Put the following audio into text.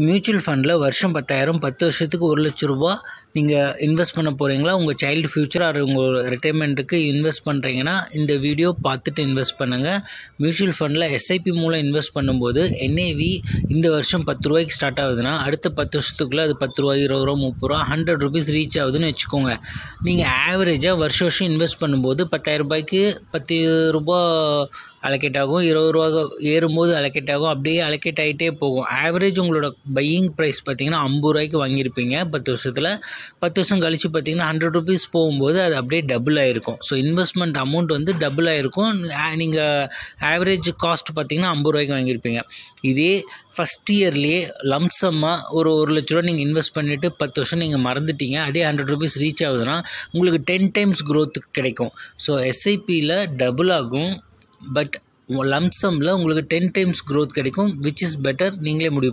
Mutual ஃபண்டில் வருஷம் 10,000 10 வருஷத்துக்கு 1,00,000 ரூபா நீங்கள் இன்வெஸ்ட் பண்ண போகிறீங்களா? உங்கள் சைல்டு ஃப்யூச்சர் ஆர் உங்கள் ரிட்டைர்மெண்ட்டுக்கு இன்வெஸ்ட் பண்ணுறீங்கன்னா இந்த வீடியோ பார்த்துட்டு இன்வெஸ்ட் பண்ணுங்கள். மியூச்சுவல் ஃபண்டில் எஸ்ஐபி மூலம் இன்வெஸ்ட் பண்ணும்போது என்ஏவி இந்த வருஷம் 10 ரூபாய்க்கு ஸ்டார்ட் ஆகுதுன்னா அடுத்த 10 வருஷத்துக்குள்ளே அது 10 ரூபா 20 ரூபா 30 ரூபா 100 ருபீஸ் ரீச் ஆகுதுன்னு வச்சுக்கோங்க. நீங்கள் ஆவரேஜாக வருஷம் இன்வெஸ்ட் பண்ணும்போது 10,000 ரூபாய்க்கு 10 ரூபா அலோகேட் ஆகும், 20 ரூபா ஏறும்போது அலோகேட் ஆகும், அப்படியே அலோகேட் ஆகிட்டே போகும். ஆவரேஜ் உங்களோட பையிங் ப்ரைஸ் பார்த்தீங்கன்னா 50 ரூபாய்க்கு வாங்கியிருப்பீங்க 10 வருஷத்தில். 10 வருஷம் கழித்து பார்த்தீங்கன்னா 100 ருபீஸ் போகும்போது அது அப்படியே டபுள் ஆகிருக்கும். ஸோ இன்வெஸ்ட்மெண்ட் அமௌண்ட் வந்து டபுள் ஆகிருக்கும். நீங்கள் ஆவரேஜ் காஸ்ட் பார்த்தீங்கன்னா 50 ரூபாய்க்கு வாங்கியிருப்பீங்க. இதே ஃபஸ்ட் இயர்லேயே லம்சம்மாக ஒரு 1,00,000 ரூபா நீங்கள் இன்வெஸ்ட் பண்ணிவிட்டு 10 வருஷம் நீங்கள் மறந்துட்டீங்க, அதே 100 ருபீஸ் ரீச் ஆகுதுன்னா உங்களுக்கு 10 டைம்ஸ் க்ரோத் கிடைக்கும். ஸோ எஸ்ஐபியில் டபுள் ஆகும், பட் லம்சமில் உங்களுக்கு 10 டைம்ஸ் க்ரோத் கிடைக்கும். விச் இஸ் பெட்டர், நீங்களே முடிவு